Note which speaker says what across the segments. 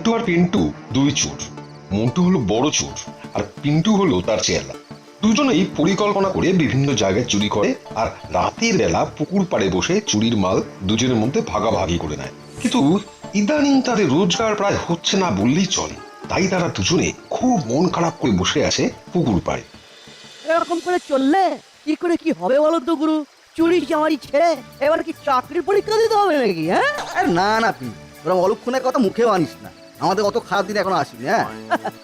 Speaker 1: মন্টু আর পিন্টু দুই চোর। মন্টু হলো বড় চোর আর পিন্টু হলো তার চেলা। দুজনেই পরিকল্পনা করে বিভিন্ন জায়গায় চুরি করে আর রাতের বেলা পুকুর পাড়ে বসে চুরির মাল দুজনের মধ্যে ভাগাভাগি করে নেয়। কিন্তু ইদানিং তাদের রোজগার প্রায় হচ্ছে না বললেই চলে। তাই তারা দুজনে খুব মন খারাপ করে বসে আছে পুকুর পাড়ে।
Speaker 2: এরকম করে চললে কি করে কি হবে বলো তো গুরু? চুরি চামারি ছেড়ে এবার কি চাকরির পরীক্ষা দিতে হবে নাকি? হ্যাঁ
Speaker 3: আরে না না তুই ওরকম অলক্ষণের কথা মুখেও আনিস না। আমাদের অত খারাপ দিন এখনো আসেনি। হ্যাঁ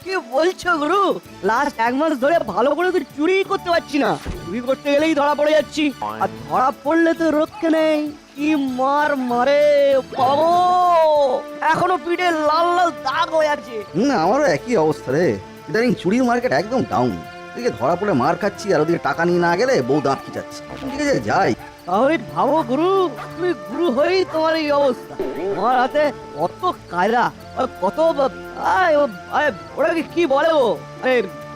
Speaker 2: কি বলছো গুরু? লাস্ট 1 মাস ধরে ভালো করে তো চুরি করতে পারছি না। চুরি করতে গেলেই ধরা পড়ে যাচ্ছি, আর ধরা পড়লে তো রক্ষে নেই। কি মার মারে বাবু, এখনো পিঠে লাল লাল দাগ হয়ে আছে।
Speaker 3: আমারও একই অবস্থা রে। ইদানিং চুরির মার্কেট একদম ডাউন। এদিকে ধরা পড়ে মার খাচ্ছি, আর ওদিকে টাকা নিয়ে না গেলে বউ দাঁত খিচাচ্ছে। ঠিক আছে যাই।
Speaker 2: তাহলে ভাবো গুরু, তুমি গুরু হয়েই তোমার এই অবস্থা। তোমার হাতে কত কায়দা, আর কত ওটাকে কি বলে ও,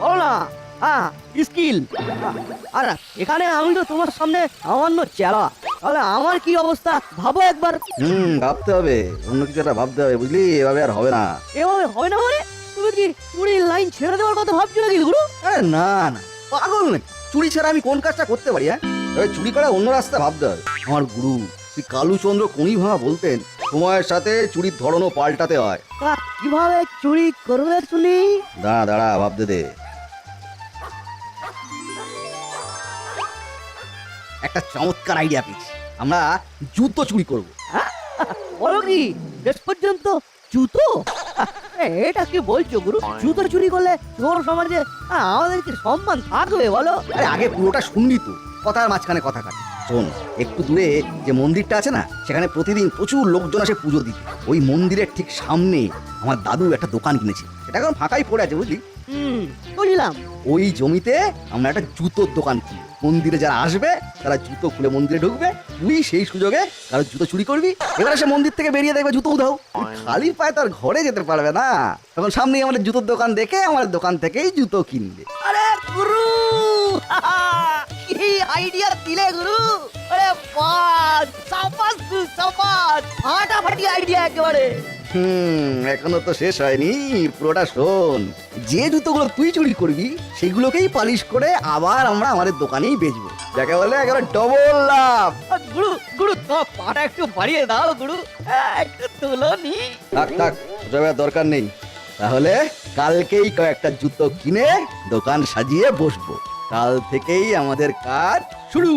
Speaker 2: বলো না, হ্যাঁ স্কিল। আর এখানে আমি তো তোমার সামনে সামান্য চেলা, তাহলে আমার কি অবস্থা ভাবো একবার।
Speaker 3: ভাবতে হবে, অন্য কিছু একটা ভাবতে হবে, বুঝলি? এভাবে আর হবে না।
Speaker 2: এভাবে হবে না মানে? তুমি কি চুরির লাইন ছেড়ে দেওয়ার কথা ভাবছো নাকি গুরু?
Speaker 3: আরে না না, পাগল নাকি? চুরি ছাড়া আমি কোন কাজটা করতে পারি? হ্যাঁ চুরি করা অন্য রাস্তা ভাবতে হবে। আমার গুরু শ্রী কালুচন্দ্র কণিভাঙা বলতেন, সময়ের সাথে চুরির ধরনও পাল্টাতে হয়।
Speaker 2: কিভাবে চুরি করবে শুনি?
Speaker 3: দাঁড়া দাঁড়া, ভাবতে দে। একটা চমৎকার আইডিয়া পেয়েছি। আমরা জুতো চুরি করব।
Speaker 2: বলো কি, শেষ পর্যন্ত জুতো? এটা কি বলছো গুরু? জুতো চুরি করলে তোর সমাজে আমাদের কি সম্মান থাকবে বলো?
Speaker 3: আরে আগে পুরোটা শুনবি তো, কথার মাঝখানে কথা কাটে। শোন, একটু দূরে যে মন্দিরটা আছে না, সেখানে প্রতিদিন প্রচুর লোকজন আসে পুজো দিতে। ওই মন্দিরের ঠিক সামনে আমার দাদু একটা দোকান কিনেছে। এটা এখন ফাঁকাই পড়ে আছে, বুঝলি?
Speaker 2: বুঝলাম।
Speaker 3: ওই জমিতে আমরা একটা জুতোর দোকান খুলি। মন্দিরে যারা আসবে তারা জুতো খুলে মন্দিরে ঢুকবে, তুই সেই সুযোগে কারো জুতো চুরি করবি। এবার সে মন্দির থেকে বেরিয়ে দেখবে জুতো উধাও। খালি পায়ে তার ঘরে যেতে পারবে না। তখন সামনেই আমাদের জুতোর দোকান দেখে আমার দোকান থেকেই জুতো কিনবে।
Speaker 2: আরে গুরু, কি আইডিয়া দিলে গুরু! আরে বাস, সাবাস গুরু, সাবাস! ফাটাফাটি আইডিয়া একেবারে।
Speaker 3: এখনো তো শেষ হয়নি, পুরোটা শোন। যে জুতোগুলো তুই চুরি করবি সেগুলোকেই পালিশ করে আবার আমরা আমাদের দোকানেই বেচবো, যাকে বলে একেবারে ডবল লাভ।
Speaker 2: গুরু গুরু, তোমার পাটা একটু বাড়িয়ে দাও গুরু, একটু তুলো নি।
Speaker 3: থাক থাক, ওসবের দরকার নেই। তাহলে কালকেই কয়েকটা জুতো কিনে দোকান সাজিয়ে বসবো। কাল থেকেই আমাদের কাজ শুরু।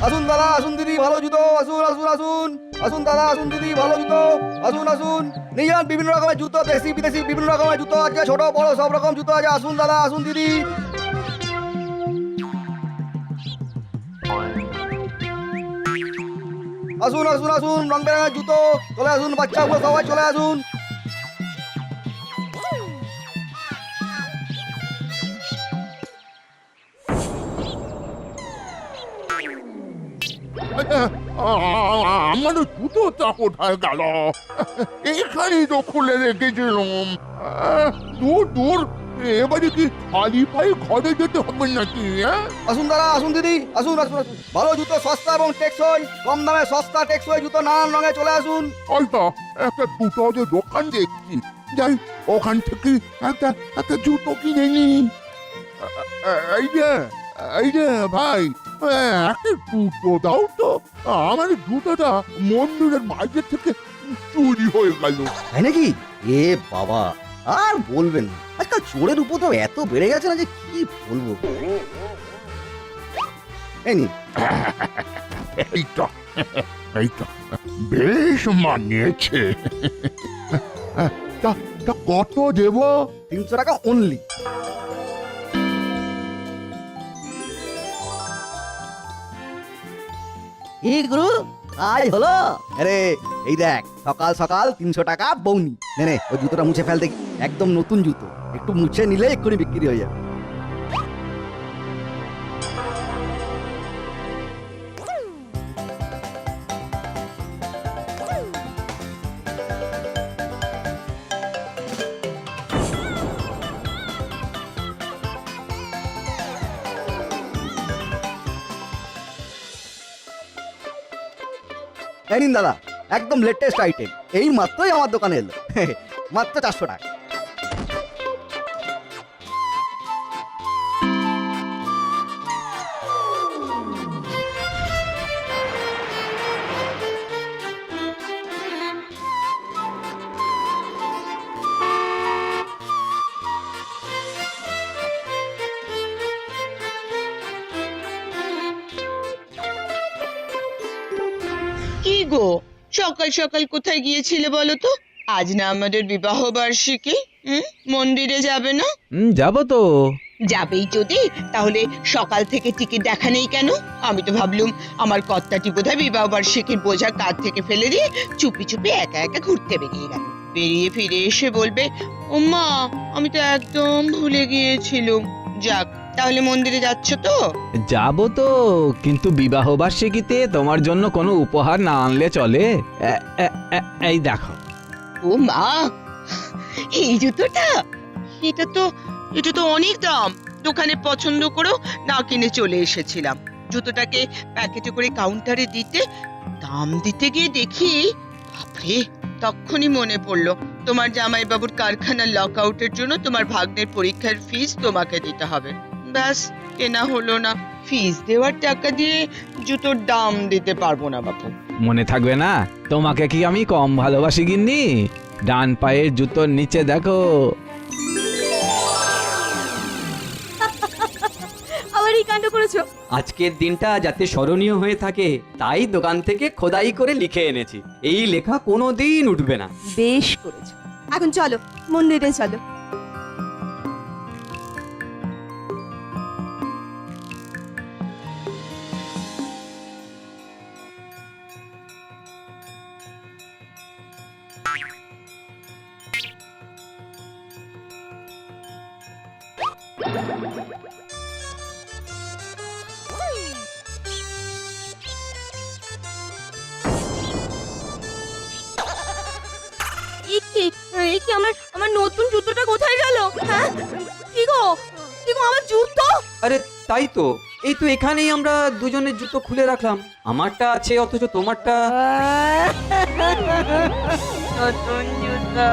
Speaker 3: আসুন দাদা, আসুন দিদি, ভালো জুতো। আসুন আসুন আসুন, আসুন দাদা, আসুন দিদি, ভালো জুতো। আসুন আসুন, নিয়ে যান বিভিন্ন রকমের জুতো, দেশি বিদেশি বিভিন্ন রকমের জুতো আছে, ছোট বড় সব রকম জুতো আছে। আসুন দাদা, আসুন দিদি। আসুন আসুন আসুন, রং বেরঙের জুতো চলে আসুন, বাচ্চাগুলো সবাই চলে আসুন।
Speaker 4: আমার জুতোটা কোথায় গেল? এখানেই তো খুলে রেখেছিলাম। দূর দূর, এবারে কি খালি পায়ে ঘরে যেতে হবে নাকি?
Speaker 3: আসুন দাদা, আসুন দিদি, আসুন আসুন আসুন। ভালো জুতো, সস্তা এবং টেকসই, কম দামে সস্তা টেকসই জুতো নানান রঙে চলে আসুন।
Speaker 4: হয়তো একটা জুতোর দোকান দেখছি, যাই ওখান থেকে একটা একটা জুতো কিনে নি। এই যে এই যে ভাই, একটা জুতো দাও তো। আমার জুতোটা মন্দিরের বাইরে থেকে চুরি হয়ে গেল।
Speaker 3: তাই নাকি? এ বাবা, আর বলবেন না। আজকাল চোরের উপদ্রব এত বেড়ে গেছে না যে কি বলবো। এই নিন।
Speaker 4: এইটা এইটা বেশ মানিয়েছে। তা তা কত দেব?
Speaker 3: 300 টাকা অনলি।
Speaker 2: কি গুরু, আজ হলো?
Speaker 3: আরে এই দেখ, সকাল সকাল 300 টাকা বৌনি। নে নে, ওই জুতোটা মুছে ফেল দেখি। একদম নতুন জুতো, একটু মুছে নিলে এক্ষুনি বিক্রি হয়ে যাবে। এই নিন দাদা, একদম লেটেস্ট আইটেম, এই মাত্রই আমার দোকানে এলো। মাত্র 400 টাকা।
Speaker 5: কি গো, সকাল সকাল কোথায় গিয়েছিলে বলো তো? আজ না আমাদের বিবাহ বার্ষিকী। মন্দিরে যাবে না?
Speaker 6: যাবো তো।
Speaker 5: যাবেই যদি, তাহলে সকাল থেকে টিকিট দেখা নেই কেন? আমি তো ভাবলুম আমার কর্তাটি বোধহয় বিবাহ বার্ষিকীর বোঝা কাঁধ থেকে ফেলে দিয়ে চুপি চুপি একা একা ঘুরতে বেরিয়ে গেল। বেরিয়ে ফিরে এসে বলবে, ও মা, আমি তো একদম ভুলে গিয়েছিলুম। যাক, তাহলে মন্দিরে যাচ্ছ তো?
Speaker 6: যাবো তো, কিন্তু বিবাহ বার্ষিকীতে তোমার জন্য কোনো উপহার না আনলে চলে? এই দেখো।
Speaker 5: ও মা, এই জুতোটা? এটা তো অনেক দাম। দোকানে পছন্দ করো না কিনে চলে এসেছিলাম। জুতোটাকে প্যাকেটে করে কাউন্টারে দাম দিতে গিয়ে দেখি, বাপরে, তখনই মনে পড়লো তোমার জামাইবাবুর কারখানার লকআউটের জন্য তোমার ভাগ্নের পরীক্ষার ফিস তোমাকে দিতে হবে। ব্যাস, কেনা হলো না। ফিস দেওয়ার টাকা দিয়ে জুতোর দাম দিতে পারবো না বাপু।
Speaker 6: মনে থাকবে না? তোমাকে কি আমি কম ভালোবাসি গিন্নি? ডান পায়ের জুতোর নিচে দেখো।
Speaker 7: আবার এই কাণ্ড করেছো?
Speaker 8: আজকের দিনটা যাতে স্মরণীয় হয়ে থাকে তাই দোকান থেকে খোদাই করে লিখে এনেছি। এই লেখা কোনোদিন উঠবে না।
Speaker 7: বেশ করেছো। এখন চলো, মন্দিরে চলো। আমার নতুন জুতোটা কোথায় গেল? হ্যাঁ, কি গো আমার জুতো?
Speaker 8: আরে তাই তো, এই তো এখানেই আমরা দুজনের জুতো খুলে রাখলাম। আমারটা আছে অথচ তোমারটা।
Speaker 5: নতুন জুতো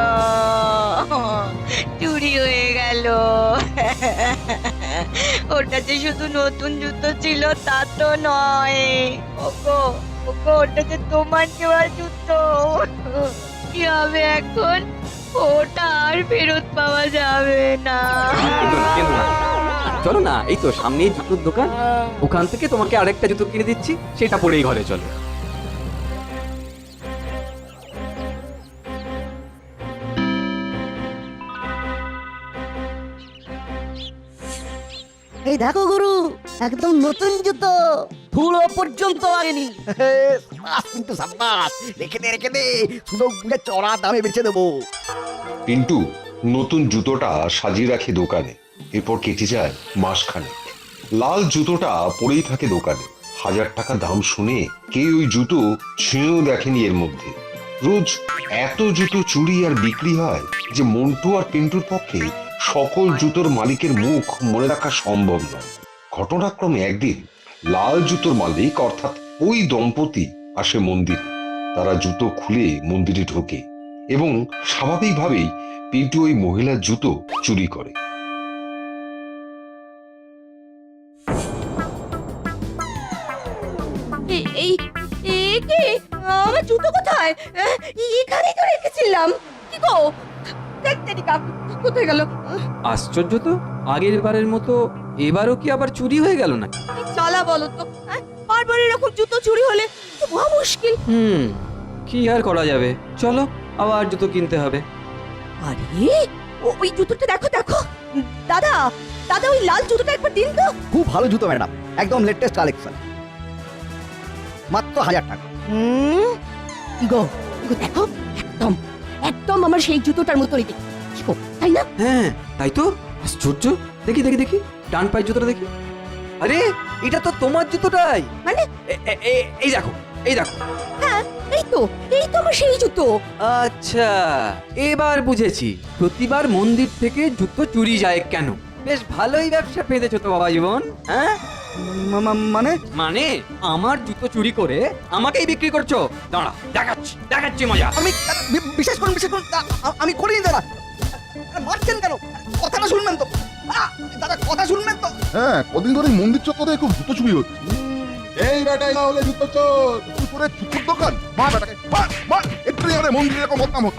Speaker 5: চুরি হয়ে গেল। ওটা যে শুধু নতুন জুতো ছিল তা তো নয়। ওগো, ওটা যে তোমার দেওয়া জুতো। কি হবে এখন? ওটা আর ফেরত পাওয়া যাবে না।
Speaker 8: কেন না? চলো না, এই তো সামনেই জুতোর দোকান, ওখান থেকে তোমাকে আরেকটা জুতো কিনে দিচ্ছি, সেটা পরেই ঘরে চলো।
Speaker 2: এই দেখো গুরু, একদম নতুন জুতো, ধুলো পর্যন্ত লাগেনি।
Speaker 3: কিন্তু সাব্বাস, রেখে দে, সুযোগ বুঝে চড়া দামে বেচে দেবো।
Speaker 1: পিন্টু নতুন জুতোটা সাজিয়ে রাখে দোকানে। এরপর কেটে যায় মাসখানেক। লাল জুতোটা পড়েই থাকে দোকানে। 1000 টাকা দাম শুনে কেউ ওই জুতো ছুঁয়েও দেখেনি এর মধ্যে। রোজ এত জুতো চুরি আর বিক্রি হয় যে মন্টু আর পিন্টুর পক্ষে সকল জুতোর মালিকের মুখ মনে রাখা সম্ভব নয়। ঘটনাক্রমে একদিন লাল জুতোর মালিক অর্থাৎ ওই দম্পতি আসে মন্দিরে। তারা জুতো খুলে মন্দিরে ঢোকে এবং স্বাভাবিকভাবেই পিন্টু ওই মহিলার জুতো চুরি করে।
Speaker 7: এই কি আমার জুতো কোথায়? এখানেই তো রেখেছিলাম। কি গো, দেখতে কোথায় গেল?
Speaker 8: আশ্চর্য তো, আগের বারের মতো এবারও কি আবার চুরি হয়ে গেল না?
Speaker 7: চালা বলো তো, বারবার এরকম জুতো চুরি হলে তো মহা মুশকিল।
Speaker 8: কি আর করা যাবে, চলো আবার জুতো কিনতে হবে।
Speaker 7: আরে ওই জুতোটা দেখো। দাদা, ওই লাল জুতোটা একবার দিন তো।
Speaker 3: খুব ভালো জুতো ম্যাডাম, একদম লেটেস্ট কালেকশন, মাত্র 1000 টাকা।
Speaker 7: গো দেখো, একদম আমার সেই জুতোটার মতোই দেখি, তাই না?
Speaker 8: হ্যাঁ তাই তো, আশ্চর্য। দেখি ডান পায়ের জুতোটা দেখি। আরে এটা তো তোমার জুতোটাই।
Speaker 7: মানে?
Speaker 8: এই দেখো।
Speaker 7: হ্যাঁ, এই তো আমার সেই জুতো।
Speaker 8: আচ্ছা, এবার বুঝেছি প্রতিবার মন্দির থেকে জুতো চুরি যায় কেন। বেশ ভালোই ব্যবসা পেয়েছো তো বাবা জীবন। হ্যাঁ,
Speaker 3: মানে
Speaker 8: মানে আমার জুতো চুরি করে আমাকেই বিক্রি করছো? দাঁড়া, দেখাচ্ছি মজা।
Speaker 3: আমি বিশ্বাস করুন আমি করিনি দাদা। মারছেন কেন? কথাটা শুনবেন তো। দাদা কথা শুনবেন তো।
Speaker 4: হ্যাঁ, কদিন ধরে মন্দির চত্বরে খুব জুতো চুরি হচ্ছে। এই বেটাই না হলে জুতো চোর, তুই করে জুতোর দোকান। মার বেটাকে, মার একটু আমাদের মন্দিরে এরকম হতাম হতো।